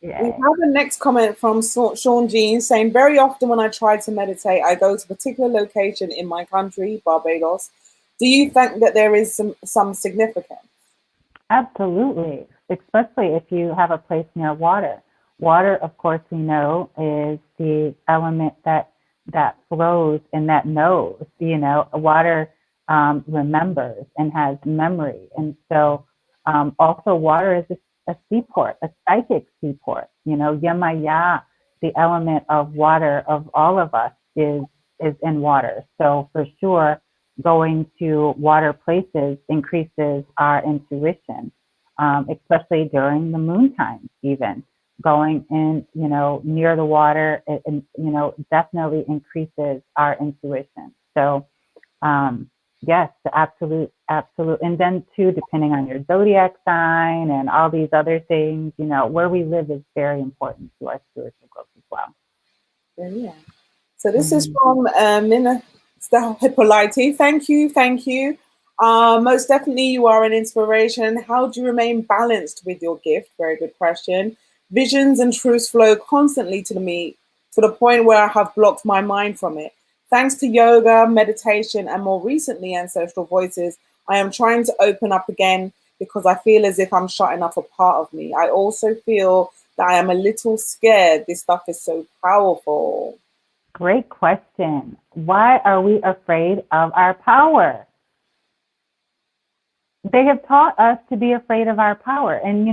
We have a next comment from Sean Jean saying, very often when I try to meditate, I go to a particular location in my country, Barbados. Do you think that there is some significance? Absolutely, especially if you have a place near water. Water, of course, we know is the element that flows and that knows. Water remembers and has memory, and so also water is a seaport, a psychic seaport. Yamaya, the element of water of all of us is in water. So for sure, going to water places increases our intuition, especially during the moon times, even going in, near the water, definitely increases our intuition. So, yes, absolute. And then too, depending on your zodiac sign and all these other things, where we live is very important to our spiritual growth as well. Yeah. So this is from Minister Hippolyte. Thank you. Most definitely you are an inspiration. How do you remain balanced with your gift? Very good question. Visions and truths flow constantly to me to the point where I have blocked my mind from it. Thanks to yoga, meditation, and more recently ancestral voices, I am trying to open up again because I feel as if I'm shutting off a part of me. I also feel that I am a little scared. This stuff is so powerful. Great question. Why are we afraid of our power? They have taught us to be afraid of our power. And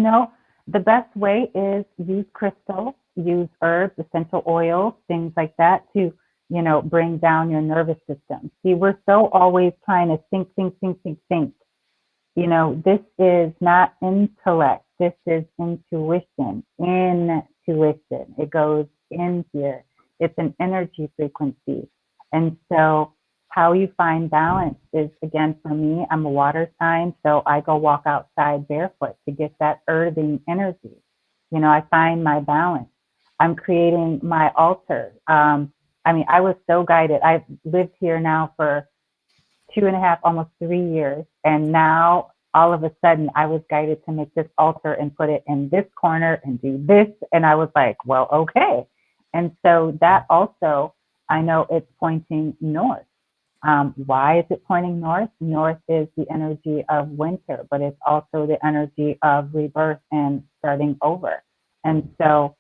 the best way is use crystals, use herbs, essential oils, things like that to, bring down your nervous system. See, we're so always trying to think. This is not intellect. This is intuition. It goes in here. It's an energy frequency. And so how you find balance is, again, for me, I'm a water sign, so I go walk outside barefoot to get that earthing energy. I find my balance. I'm creating my altar. I was so guided. I've lived here now for 2.5, almost 3 years. And now all of a sudden I was guided to make this altar and put it in this corner and do this. And I was like, well, okay. And so that also, I know it's pointing north. Why is it pointing north? North is the energy of winter, but it's also the energy of rebirth and starting over. And so,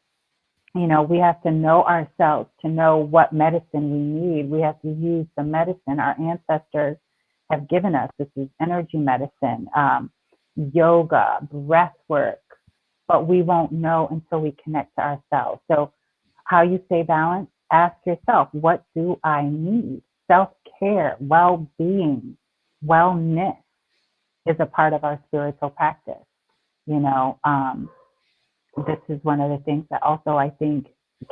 we have to know ourselves to know what medicine we need. We have to use the medicine our ancestors have given us. This is energy medicine, yoga, breath work, but we won't know until we connect to ourselves. So how you stay balanced, ask yourself, what do I need? Self-care, well-being, wellness is a part of our spiritual practice. This is one of the things that also I think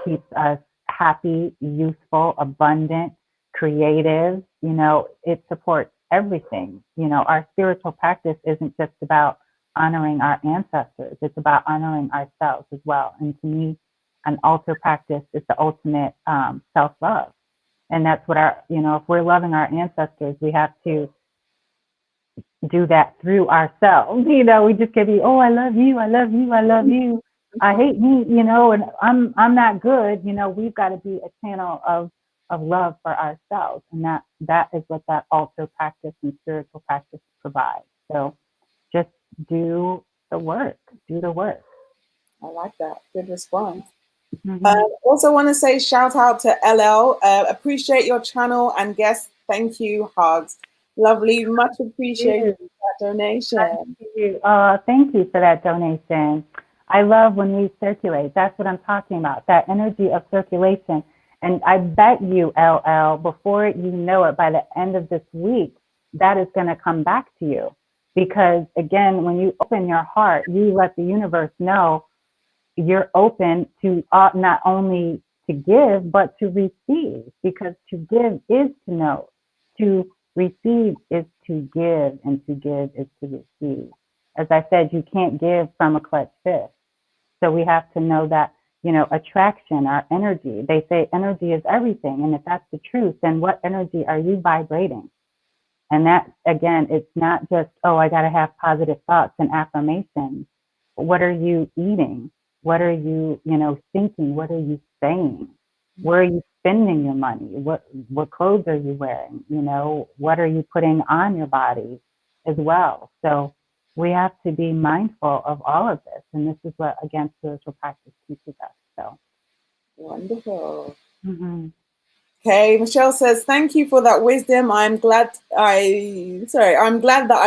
keeps us happy, useful, abundant, creative. It supports everything. Our spiritual practice isn't just about honoring our ancestors. It's about honoring ourselves as well. And to me, an altar practice is the ultimate self-love. And that's what if we're loving our ancestors, we have to do that through ourselves. We just can be, oh, I love you, I love you, I love you. I hate me, and I'm not good. We've got to be a channel of love for ourselves. And that is what that altar practice and spiritual practice provides. So just do the work. I like that. Good response. Also want to say shout out to LL. Appreciate your channel and guests. Thank you. Hugs. Lovely. Much appreciated that donation. Thank you for that donation. I love when we circulate. That's what I'm talking about, that energy of circulation. And I bet you, LL, before you know it, by the end of this week, that is going to come back to you. Because again, when you open your heart, you let the universe know you're open to not only to give, but to receive. Because to give is to know. To receive is to give, and to give is to receive. As I said, you can't give from a clutched fist. So we have to know that, attraction, our energy. They say energy is everything. And if that's the truth, then what energy are you vibrating? And that, again, it's not just, oh, I got to have positive thoughts and affirmations. What are you eating? What are you, thinking? What are you saying? Where are you spending your money? What clothes are you wearing? What are you putting on your body as well? So we have to be mindful of all of this. And this is what, again, spiritual practice teaches us. So Wonderful. mm-hmm. Okay, Michelle says, thank you for that wisdom. I'm glad that I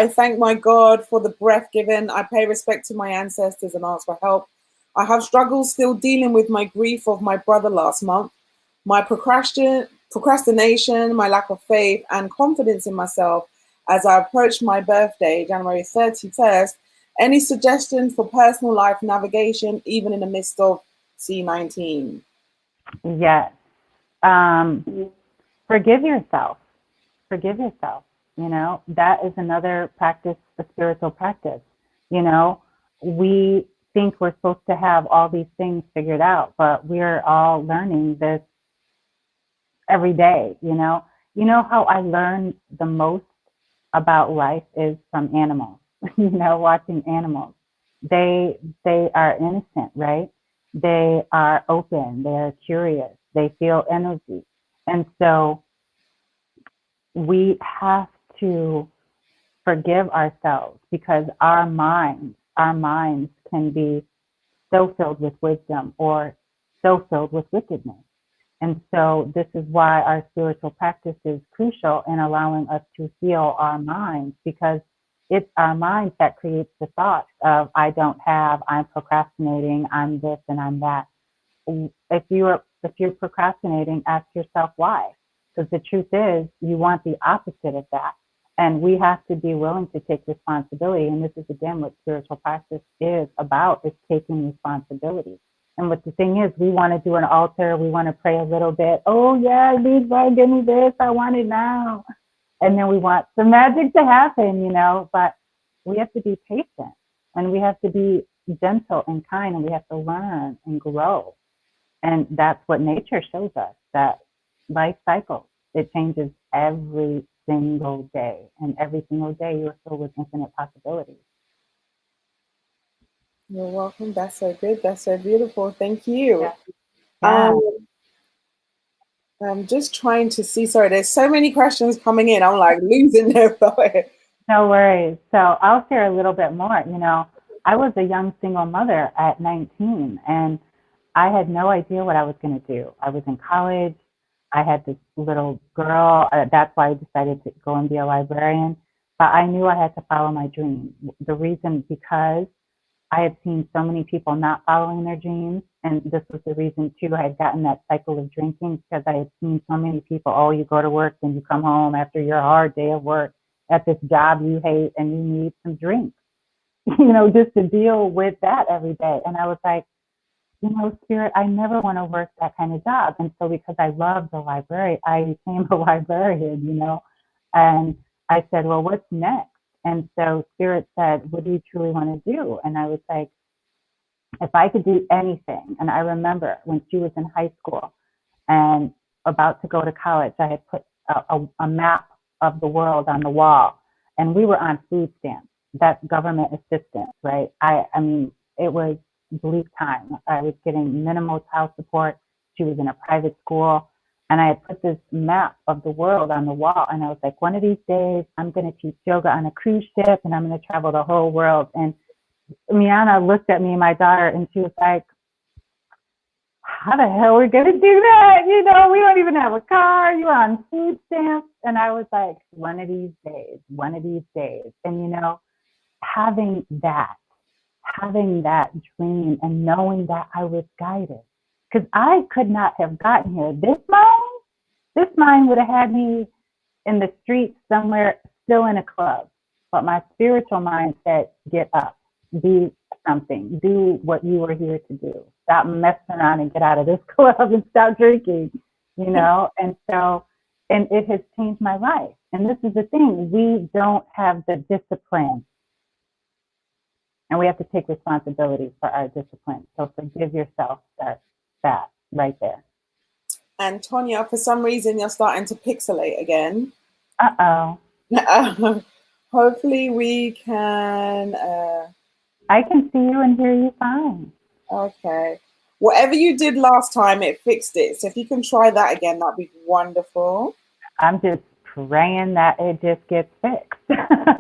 thank my God for the breath given. I pay respect to my ancestors and ask for help. I have struggles still dealing with my grief of my brother last month, my procrastination, my lack of faith and confidence in myself as I approach my birthday, January 31st. Any suggestions for personal life navigation, even in the midst of C19? Yes. Forgive yourself. Forgive yourself. That is another practice, a spiritual practice. We think we're supposed to have all these things figured out, but we're all learning this every day. How I learn the most about life is from animals. Watching animals. They are innocent, right? They are open. They're curious. They feel energy, and so we have to forgive ourselves because our minds can be so filled with wisdom or so filled with wickedness. And so this is why our spiritual practice is crucial in allowing us to heal our minds, because it's our minds that creates the thoughts of I don't have, I'm procrastinating, I'm this and I'm that. If you're procrastinating, ask yourself why. Because the truth is you want the opposite of that. And we have to be willing to take responsibility. And this is again what spiritual practice is about, is taking responsibility. And what the thing is, we want to do an altar, we want to pray a little bit. Oh yeah, please God, give me this, I want it now. And then we want the magic to happen, but we have to be patient and we have to be gentle and kind and we have to learn and grow. And that's what nature shows us, that life cycles. It changes every single day. And every single day you're filled with infinite possibilities. You're welcome. That's so good. That's so beautiful. Thank you. Yeah. I'm just trying to see. Sorry, there's so many questions coming in. I'm like losing their thought. No worries. So I'll share a little bit more. I was a young single mother at 19 and I had no idea what I was going to do. I was in college. I had this little girl. That's why I decided to go and be a librarian. But I knew I had to follow my dream. The reason, because I had seen so many people not following their dreams. And this was the reason, too, I had gotten that cycle of drinking because I had seen so many people, oh, you go to work and you come home after your hard day of work at this job you hate and you need some drinks, just to deal with that every day. And I was like, Spirit, I never want to work that kind of job. And so because I love the library, I became a librarian, and I said, well, what's next? And so Spirit said, what do you truly want to do? And I was like, if I could do anything. And I remember when she was in high school and about to go to college, I had put a map of the world on the wall, and we were on food stamps. That's government assistance, right? I mean, it was bleak time. I was getting minimal child support. She was in a private school, and I had put this map of the world on the wall, and I was like, one of these days, I'm going to teach yoga on a cruise ship, and I'm going to travel the whole world. And Miana looked at me, my daughter, and she was like, how the hell are we going to do that? We don't even have a car. You're on food stamps. And I was like, one of these days. And, having that dream and knowing that I was guided, because I could not have gotten here. This mind would have had me in the streets somewhere, still in a club. But my spiritual mind said, get up, do something, do what you were here to do. Stop messing around and get out of this club and stop drinking, And so, and it has changed my life. And this is the thing, we don't have the discipline. And we have to take responsibility for our discipline. So forgive yourself that right there. And Tonya, for some reason, you're starting to pixelate again. Uh-oh. Hopefully we can... I can see you and hear you fine. Okay. Whatever you did last time, it fixed it. So if you can try that again, that'd be wonderful. I'm just praying that it just gets fixed.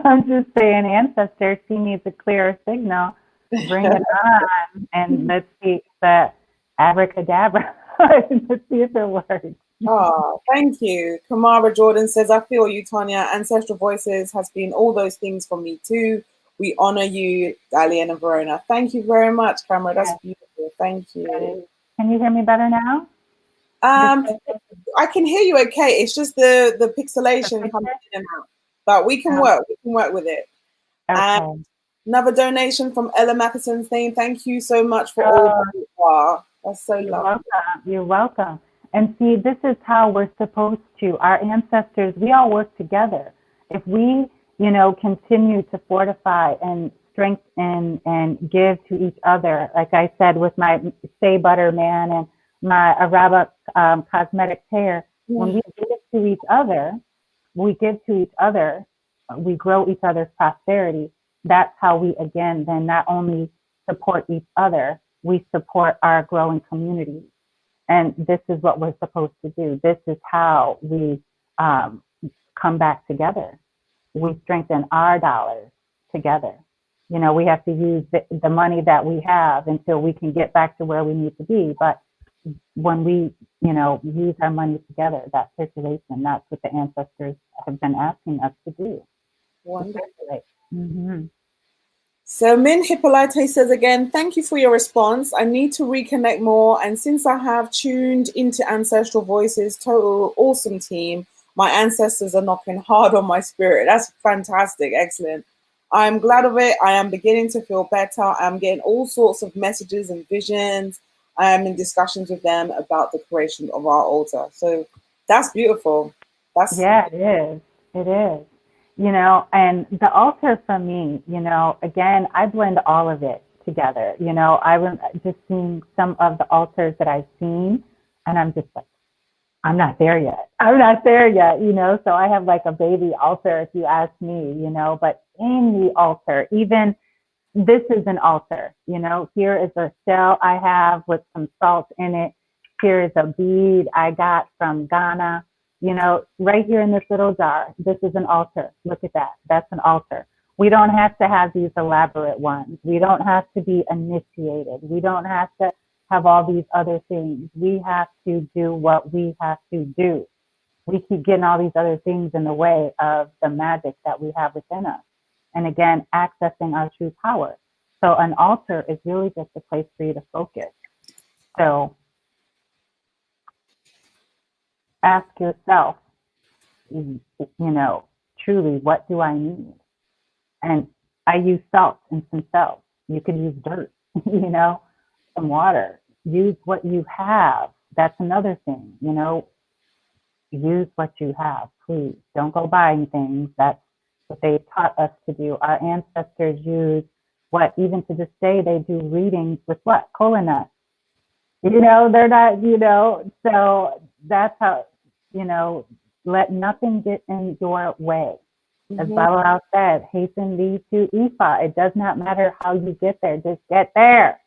I'm just saying, ancestors, she needs a clearer signal. Bring it on, and let's see the abracadabra. Let's see if it works. Oh, thank you. Kamara Jordan says, I feel you, Tonya. Ancestral Voices has been all those things for me too. We honor you, Dalian and Verona. Thank you very much, Kamara. That's Yes, beautiful. Thank you. can you hear me better now? Um, I can hear you okay. It's just the pixelation coming in and out. But we can Oh, work. We can work with it. And okay. another donation from Ella Matheson saying, thank you so much for all Oh, that you are. That's so you're lovely. welcome. You're welcome. And see, this is how we're supposed to. Our ancestors, we all work together. If we, continue to fortify and strengthen and give to each other, like I said with my Shea Butter Man and my Arabic cosmetic hair, when we give to each other, we give to each other, we grow each other's prosperity. That's how we, again, then not only support each other, we support our growing community. And this is what we're supposed to do. This is how we come back together. We strengthen our dollars together. We have to use the money that we have until we can get back to where we need to be. But when we, use our money together, that circulation, that's what the ancestors have been asking us to do. Wonderful. Mm-hmm. So Min Hippolyte says again, thank you for your response. I need to reconnect more. And since I have tuned into Ancestral Voices, total awesome team, my ancestors are knocking hard on my spirit. That's fantastic. Excellent. I'm glad of it. I am beginning to feel better. I'm getting all sorts of messages and visions. I am in discussions with them about the creation of our altar. So that's beautiful. That's Yeah, it is. It is. And the altar for me, again, I blend all of it together. I was just seeing some of the altars that I've seen, and I'm just like, I'm not there yet. I'm not there yet, So I have like a baby altar, if you ask me, but in the altar, even this is an altar, Here is a shell I have with some salt in it. Here is a bead I got from Ghana, right here in this little jar. This is an altar. Look at that. That's an altar. We don't have to have these elaborate ones. We don't have to be initiated. We don't have to have all these other things. We have to do what we have to do. We keep getting all these other things in the way of the magic that we have within us. And again, accessing our true power. So an altar is really just a place for you to focus. So ask yourself, truly, what do I need? And I use salt and some salt. You could use dirt, some water. Use what you have. That's another thing, use what you have, please. Don't go buying things. That's what they taught us to do. Our ancestors used even to this day, they do readings with what? Kola nuts. They're not, so that's how, let nothing get in your way. As Balaam said, hasten thee to Ifa. It does not matter how you get there. Just get there.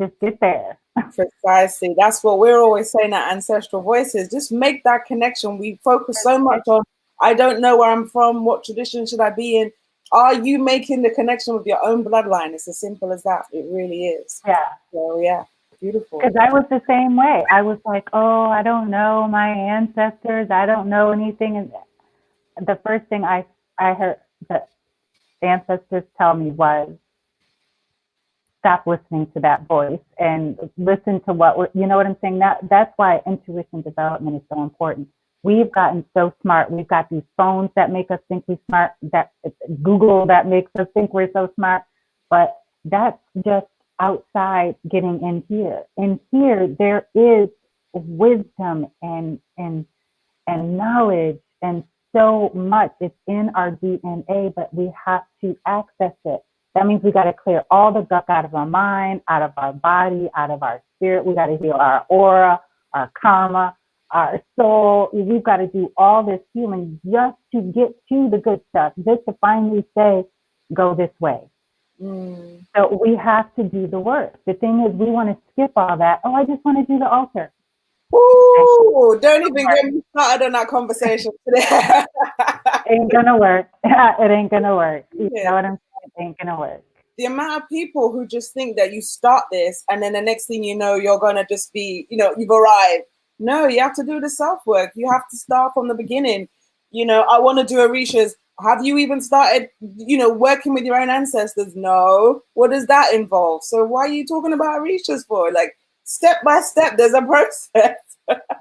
Just get there. Precisely. That's what we're always saying at Ancestral Voices. Just make that connection. We focus so much on, I don't know where I'm from, what tradition should I be in? Are you making the connection with your own bloodline? It's as simple as that. It really is. Yeah. So, yeah, beautiful. Because I was the same way. I was like, oh, I don't know my ancestors. I don't know anything. And the first thing I heard the ancestors tell me was, stop listening to that voice and listen to what you know what I'm saying? That's why intuition development is so important. We've gotten so smart. We've got these phones that make us think we're smart, that Google that makes us think we're so smart, but that's just outside getting in here. In here, there is wisdom and knowledge and so much. It's in our DNA, but we have to access it. That means we got to clear all the gunk out of our mind, out of our body, out of our spirit. We got to heal our aura, our karma, our soul. We've got to do all this healing just to get to the good stuff, just to finally say, go this way. Mm. So we have to do the work. The thing is, we want to skip all that. Oh, I just want to do the altar. Ooh, don't even get me started on that conversation today. Ain't gonna work. It ain't gonna work. You Yeah. know what I'm saying? It ain't gonna work. The amount of people who just think that you start this and then the next thing you know, you're going to just be, you've arrived. No, you have to do the self work. You have to start from the beginning. I want to do Orisha's. Have you even started, working with your own ancestors? No. What does that involve? So why are you talking about Orisha's for? Like, step by step, there's a process.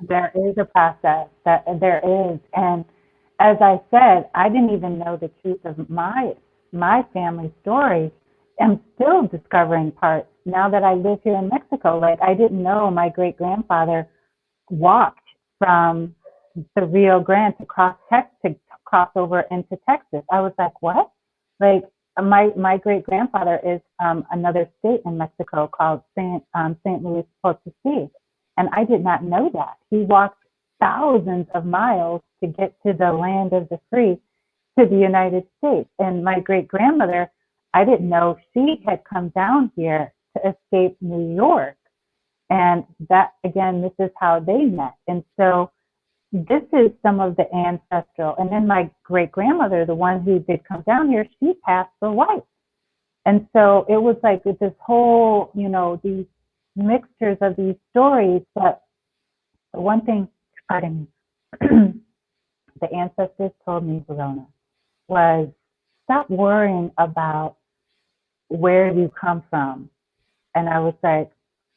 There is a process that there is. And as I said, I didn't even know the truth of my family story. I'm still discovering parts now that I live here in Mexico. Like, I didn't know my great grandfather walked from the Rio Grande to cross over into Texas. I was like, what? Like, my great grandfather is from another state in Mexico called Saint Luis Potosí, and I did not know that. He walked thousands of miles to get to the land of the free, to the United States. And my great grandmother, I didn't know she had come down here to escape New York. And that, again, this is how they met. And so this is some of the ancestral. And then my great grandmother, the one who did come down here, she passed for white. And so it was like this whole, these mixtures of these stories. But the one thing, pardon me, the ancestors told me, Verona, was stop worrying about where you come from. And I was like,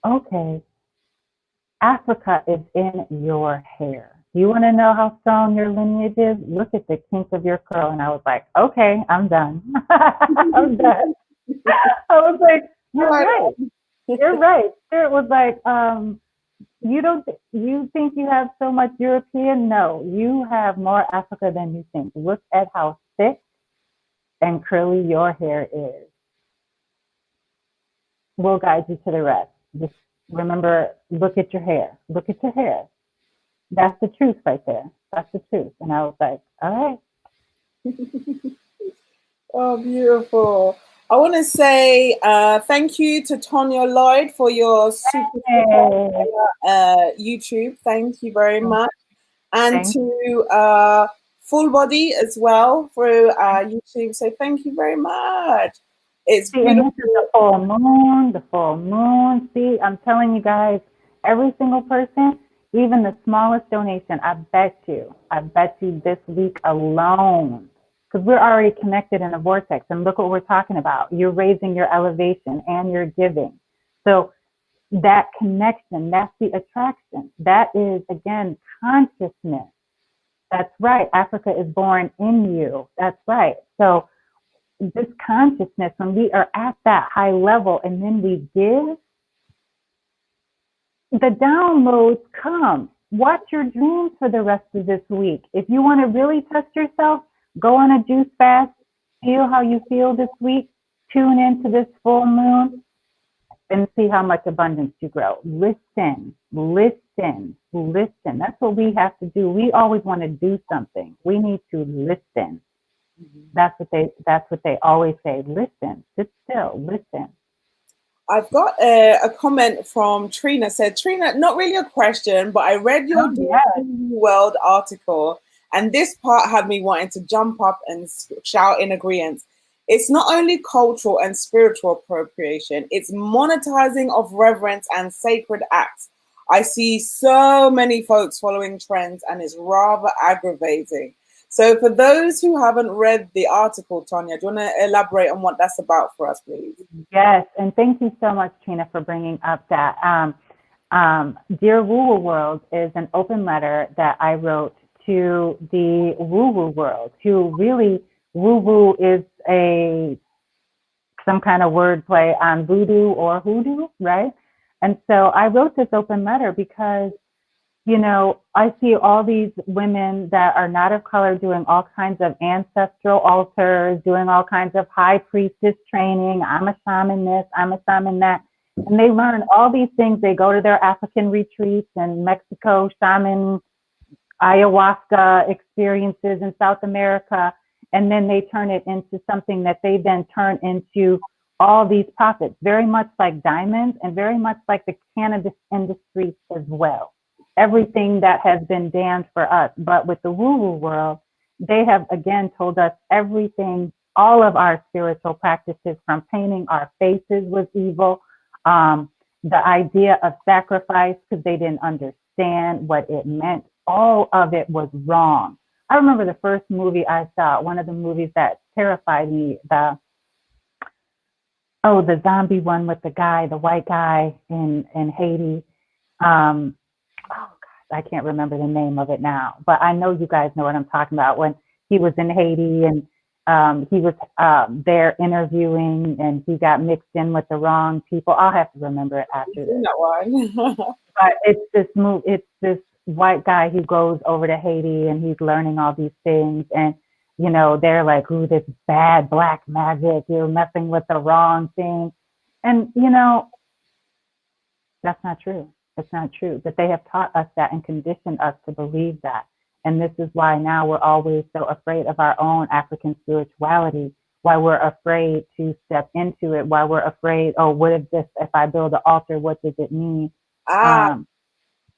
okay, Africa is in your hair. You want to know how strong your lineage is? Look at the kink of your curl. And I was like, okay, I'm done. I'm done. I was like, you're right. You're right. It was like, you think you have so much European? No, you have more Africa than you think. Look at how thick and curly your hair is. We'll guide you to the rest. Just remember, look at your hair. Look at your hair. That's the truth right there. That's the truth. And I was like, all right. Oh, beautiful. I want to say thank you to Tonya Lloyd for your super YouTube. Thank you very much. And to Full Body as well for YouTube. So thank you very much. It's beautiful. And this is the full moon, the full moon. See, I'm telling you guys, every single person, even the smallest donation, I bet you this week alone, because we're already connected in a vortex. And look what we're talking about. You're raising your elevation and you're giving. So that connection, that's the attraction. That is, again, consciousness. That's right. Africa is born in you. That's right. So this consciousness, when we are at that high level and then we give, the downloads come. Watch your dreams for the rest of this week. If you want to really test yourself, go on a juice fast, feel how you feel this week, tune into this full moon, and see how much abundance you grow. Listen, listen, listen. That's what we have to do. We always want to do something. We need to listen. That's what they always say. Listen, sit still, listen. I've got a comment from Trina. Said, Trina, not really a question, but I read your World article, and this part had me wanting to jump up and shout in agreement. It's not only cultural and spiritual appropriation, it's monetizing of reverence and sacred acts. I see so many folks following trends, and it's rather aggravating. So for those who haven't read the article, Tonya, do you want to elaborate on what that's about for us, please? Yes, and thank you so much, Trina, for bringing up that. Dear Woo Woo World is an open letter that I wrote to the Woo Woo world, who really, Woo Woo is some kind of wordplay on voodoo or hoodoo, right? And so I wrote this open letter because I see all these women that are not of color doing all kinds of ancestral altars, doing all kinds of high priestess training. I'm a shaman this, I'm a shaman that. And they learn all these things. They go to their African retreats in Mexico, shaman, ayahuasca experiences in South America. And then they turn it into something that they then turn into all these profits, very much like diamonds and very much like the cannabis industry as well. Everything that has been damned for us. But with the woo-woo world, they have again told us everything, all of our spiritual practices from painting our faces was evil. The idea of sacrifice, because they didn't understand what it meant, all of it was wrong. I remember the first movie I saw, one of the movies that terrified me, the zombie one with the guy, the white guy in Haiti. Oh gosh, I can't remember the name of it now, but I know you guys know what I'm talking about. When he was in Haiti and he was there interviewing and he got mixed in with the wrong people. I'll have to remember it after this. That one. But it's this white guy who goes over to Haiti and he's learning all these things, and you know, they're like, ooh, this bad black magic, you're messing with the wrong thing. And you know, that's not true. It's not true. But they have taught us that and conditioned us to believe that. And this is why now we're always so afraid of our own African spirituality, why we're afraid to step into it, why we're afraid, oh, what if I build an altar, what does it mean?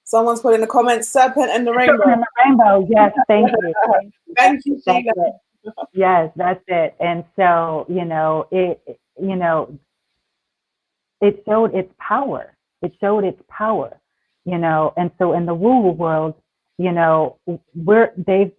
Someone's put in the comments, serpent and the rainbow. Serpent and the rainbow, yes, thank you. Thank you, Sheila. Yes, that's it. And so, you know, it showed its power. It showed its power, you know. And so in the woo-woo world, you know, they've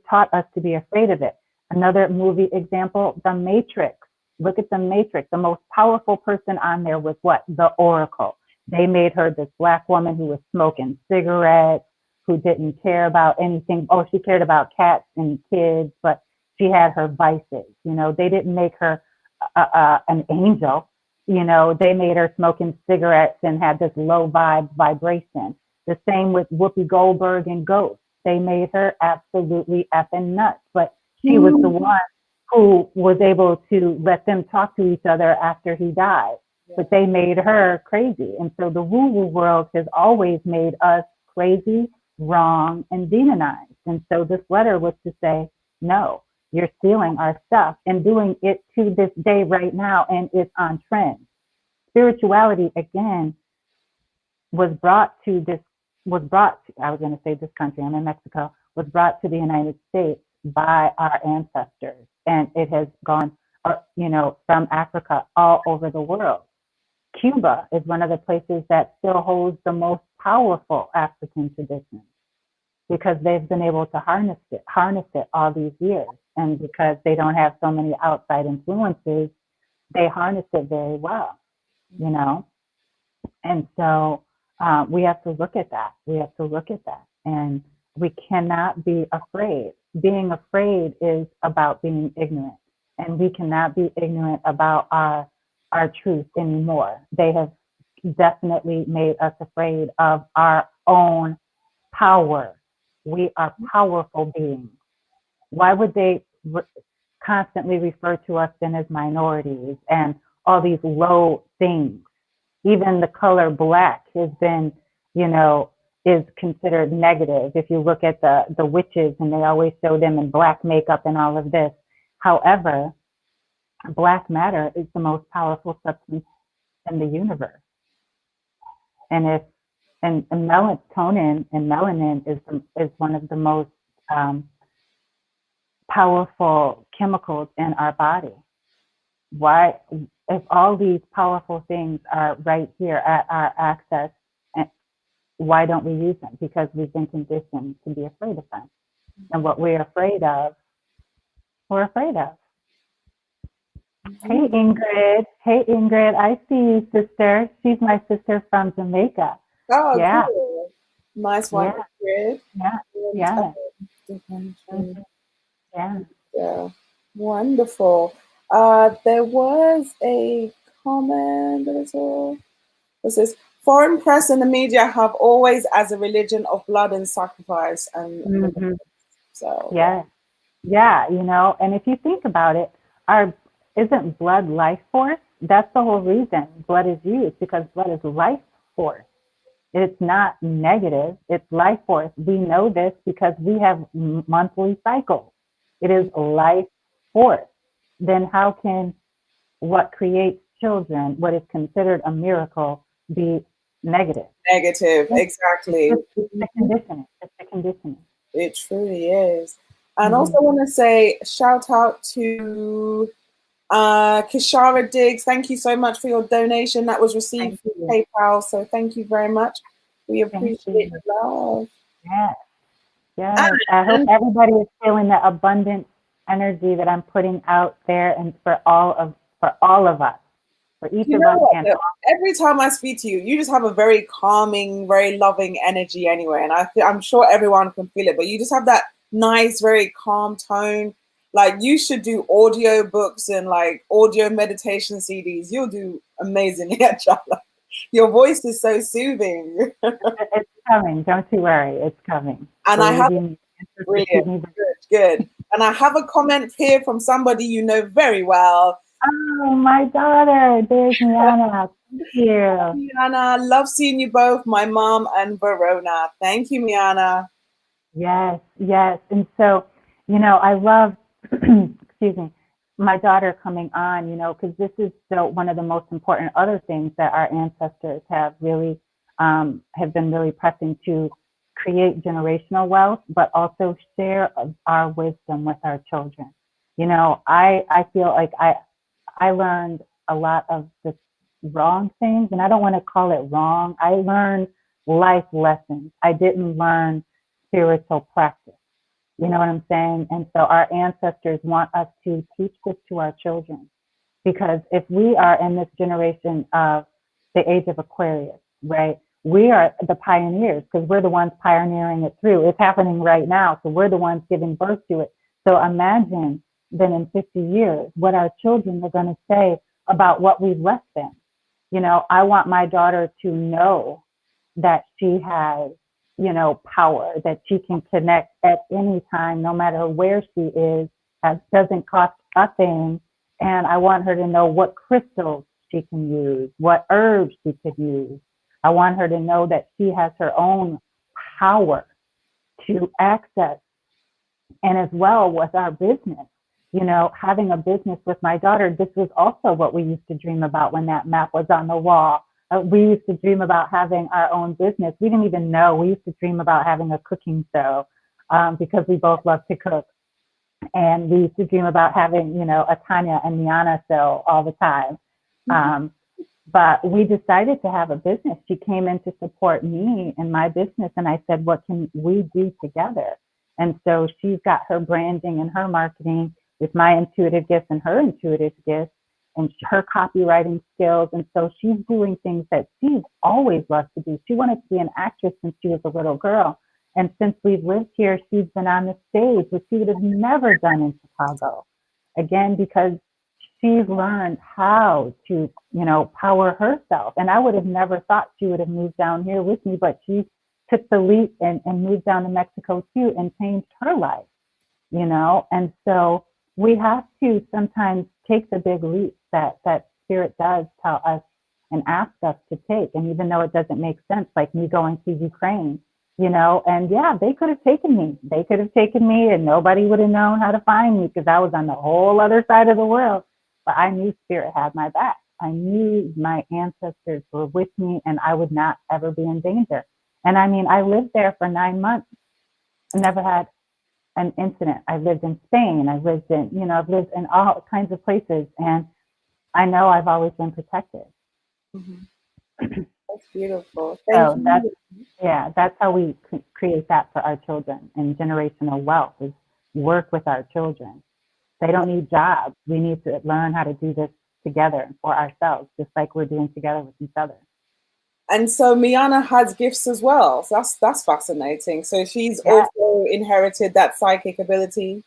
taught us to be afraid of it. Another movie example, The Matrix. Look at The Matrix. The most powerful person on there was what? The Oracle. They made her this black woman who was smoking cigarettes, who didn't care about anything. Oh, she cared about cats and kids, but she had her vices. You know, they didn't make her an angel. You know, they made her smoking cigarettes and had this low vibration. The same with Whoopi Goldberg and Ghost. They made her absolutely effing nuts, but she was the one who was able to let them talk to each other after he died. But they made her crazy. And so the woo-woo world has always made us crazy, wrong, and demonized. And so this letter was to say, no, you're stealing our stuff and doing it to this day right now, and it's on trend. Spirituality, again, was brought to this country, I'm in Mexico, was brought to the United States by our ancestors. And it has gone, you know, from Africa all over the world. Cuba is one of the places that still holds the most powerful African traditions because they've been able to harness it all these years. And because they don't have so many outside influences, they harness it very well, you know? And so we have to look at that. And we cannot be afraid. Being afraid is about being ignorant. And we cannot be ignorant about our truth anymore. They have definitely made us afraid of our own power. We are powerful beings. Why would they constantly refer to us then as minorities and all these low things? Even the color black has been, you know, is considered negative. If you look at the witches, and they always show them in black makeup and all of this. However, black matter is the most powerful substance in the universe. And melatonin and melanin is one of the most powerful chemicals in our body. Why, if all these powerful things are right here at our access, why don't we use them? Because we've been conditioned to be afraid of them. And what we're afraid of, we're afraid of. Hey Ingrid, I see you, sister. She's my sister from Jamaica. Oh, yeah. Cool. Nice one, Ingrid. Yeah. Yeah. Wonderful. There was a comment that says, foreign press and the media have always as a religion of blood and sacrifice. And so yeah, you know, and if you think about it, isn't blood life force? That's the whole reason blood is used, because blood is life force. It's not negative, it's life force. We know this because we have monthly cycles. It is life force. Then how can what creates children, what is considered a miracle, be negative. Negative, exactly. It's the conditioning. It's the conditioning. It truly is. And Mm-hmm. also want to say shout out to Kishara Diggs. Thank you so much for your donation that was received through PayPal. So thank you very much. We appreciate the love. Yes. Yes. I hope everybody is feeling the abundant energy that I'm putting out there, and for all of us, for each of us. And every time I speak to you, you just have a very calming, very loving energy anyway. And I'm sure everyone can feel it, but you just have that nice, very calm tone. Like, you should do audio books and like audio meditation CDs. You'll do amazingly at Jala. Your voice is so soothing. It's coming. Don't you worry. It's coming. And I have brilliant. Good. And I have a comment here from somebody you know very well. Oh, my daughter. There's Miana. Thank you. Miana, love seeing you both, my mom and Verona. Thank you, Miana. Yes, yes. And so, you know, I love, excuse me, my daughter coming on, you know, because this is one of the most important other things that our ancestors have really, have been really pressing to create generational wealth, but also share our wisdom with our children. You know, I feel like I learned a lot of the wrong things, and I don't want to call it wrong. I learned life lessons. I didn't learn spiritual practice. You know what I'm saying? And so our ancestors want us to teach this to our children, because if we are in this generation of the age of Aquarius, right? We are the pioneers, because we're the ones pioneering it through. It's happening right now. So we're the ones giving birth to it. So imagine then in 50 years what our children are going to say about what we've left them. You know, I want my daughter to know that she has, you know, power, that she can connect at any time, no matter where she is. That doesn't cost a thing. And I want her to know what crystals she can use, what herbs she could use. I want her to know that she has her own power to access. And as well with our business, you know, having a business with my daughter, this was also what we used to dream about when that map was on the wall. We used to dream about having our own business. We didn't even know. We used to dream about having a cooking show because we both love to cook. And we used to dream about having, you know, a Tonya and Miana show all the time. But we decided to have a business. She came in to support me in my business. And I said, what can we do together? And so she's got her branding and her marketing with my intuitive gifts and her intuitive gifts and her copywriting skills. And so she's doing things that she's always loved to do. She wanted to be an actress since she was a little girl. And since we've lived here, she's been on the stage, which she would have never done in Chicago. Again, because she's learned how to, you know, power herself. And I would have never thought she would have moved down here with me, but she took the leap and moved down to Mexico too and changed her life, you know? And so we have to sometimes take the big leaps that spirit does tell us and ask us to take. And even though it doesn't make sense, like me going to Ukraine, you know, and yeah, they could have taken me. They could have taken me and nobody would have known how to find me because I was on the whole other side of the world. But I knew spirit had my back. I knew my ancestors were with me and I would not ever be in danger. And I mean, I lived there for 9 months. I never had an incident. I lived in Spain. I lived in, you know, I've lived in all kinds of places. And I know I've always been protected. That's beautiful. Thank you. That's how we create that for our children. And generational wealth is work with our children. They don't need jobs. We need to learn how to do this together for ourselves, just like we're doing together with each other. And so Miana has gifts as well. So that's fascinating. So she's also inherited that psychic ability.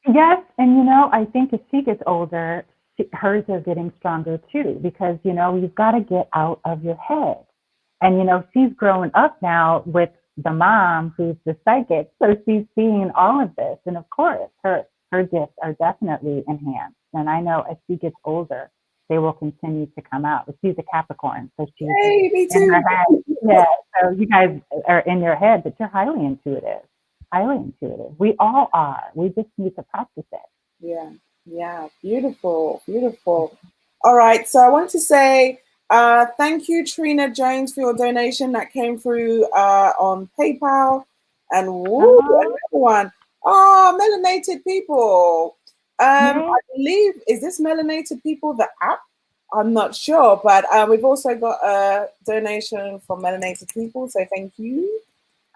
Yes, and you know, I think as she gets older, hers are getting stronger too, because you know, you've got to get out of your head. And you know, she's growing up now with the mom who's the psychic, so she's seeing all of this. And of course, her gifts are definitely enhanced. And I know as she gets older, they will continue to come out. But she's a Capricorn, so she's in her head. Yeah, so you guys are in your head, but you're highly intuitive. Highly intuitive. We all are. We just need to practice it. Yeah, beautiful, beautiful. All right. So I want to say thank you, Trina Jones, for your donation that came through on PayPal. And woo, Oh, another one. Oh, melanated people. yay. I believe, is this Melanated People the app? I'm not sure, but we've also got a donation from Melanated People, so thank you.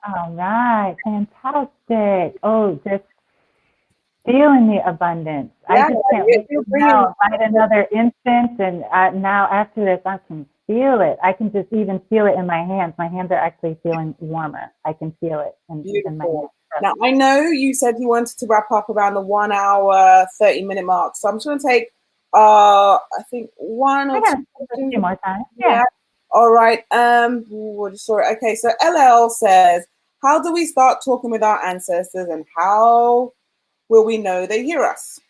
All right, fantastic. Oh, just feeling the abundance. I Yeah, just can't you, wait you're to bringing. now light another incense, and now after this, I can feel it. I can just even feel it in my hands. My hands are actually feeling warmer. I can feel it in my Beautiful. hands. So, Now, I know you said you wanted to wrap up around the 1 hour, 30-minute mark. So I'm just going to take, I think, one I or got two a few questions. more times. Yeah. Yeah. All right. Sorry. Okay. So LL says, how do we start talking with our ancestors and how will we know they hear us?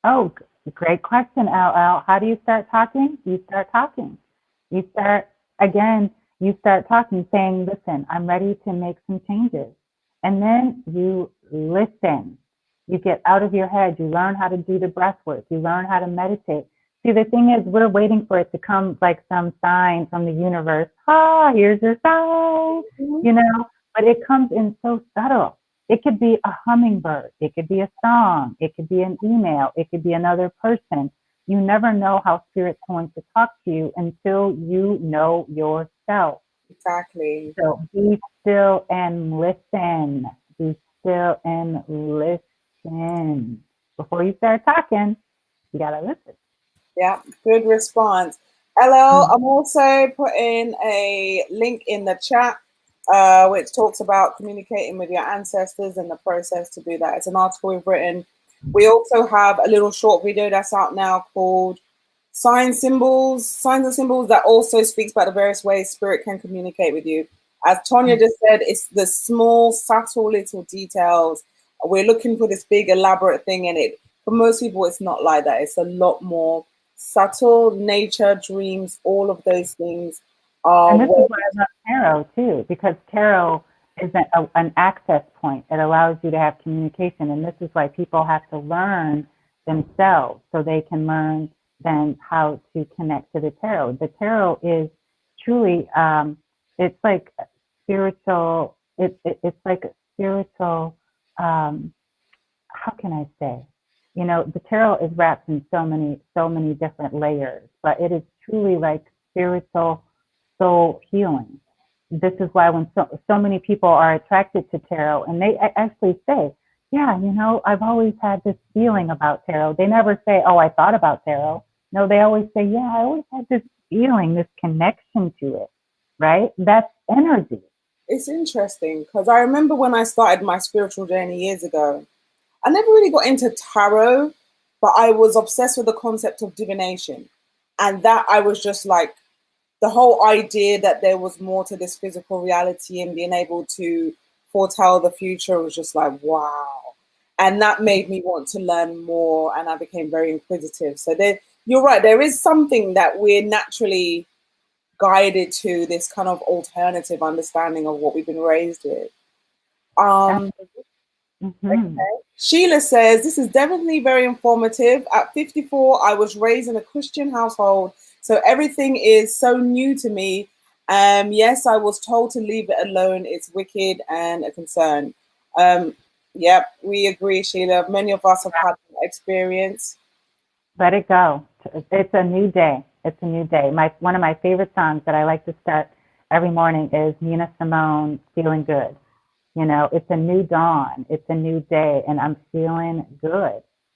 Oh, great question, LL. How do you start talking? You start talking. You start, again, you start talking, saying, listen, I'm ready to make some changes. And then you listen. You get out of your head. You learn how to do the breath work. You learn how to meditate. See, the thing is, we're waiting for it to come like some sign from the universe. Ah, here's your sign, Mhm. you know, but it comes in so subtle. It could be a hummingbird. It could be a song. It could be an email. It could be another person. You never know how spirit's going to talk to you until you know yourself. Exactly. So be still and listen. Be still and listen. Before you start talking, you got to listen. Yeah. Good response. LL, Mhm. I'm also putting a link in the chat which talks about communicating with your ancestors and the process to do that. It's an article we've written. We also have a little short video that's out now called Signs and Symbols that also speaks about the various ways spirit can communicate with you. As Tonya just said, it's the small, subtle little details. We're looking for this big, elaborate thing in it. For most people, it's not like that. It's a lot more subtle, nature, dreams, all of those things are And this is why what. I love tarot too, because tarot is an access point. It allows you to have communication. And this is why people have to learn themselves so they can learn then how to connect to the tarot. The tarot is truly, it's like spiritual, it's like a spiritual, um, how can I say? You know, the tarot is wrapped in so many different layers, but it is truly like spiritual soul healing. This is why when so many people are attracted to tarot and they actually say, yeah, you know, I've always had this feeling about tarot. They never say, oh, I thought about tarot. No, they always say, yeah, I always had this feeling, this connection to it, right? That's energy. It's interesting because I remember when I started my spiritual journey years ago, I never really got into tarot, but I was obsessed with the concept of divination. And that I was just like, the whole idea that there was more to this physical reality and being able to foretell the future was just like, wow. And that made me want to learn more. And I became very inquisitive. So there, you're right, there is something that we're naturally guided to, this kind of alternative understanding of what we've been raised with. Um, Absolutely. Hmm. Sheila says, this is definitely very informative. At 54, I was raised in a Christian household, so everything is so new to me. Yes, I was told to leave it alone. It's wicked and a concern. Um, yep, we agree, Sheila. Many of us have had that experience. Let it go. It's a new day. It's a new day. One of my favorite songs that I like to start every morning is Nina Simone, "Feeling Good." You know, it's a new dawn. It's a new day, and I'm feeling good.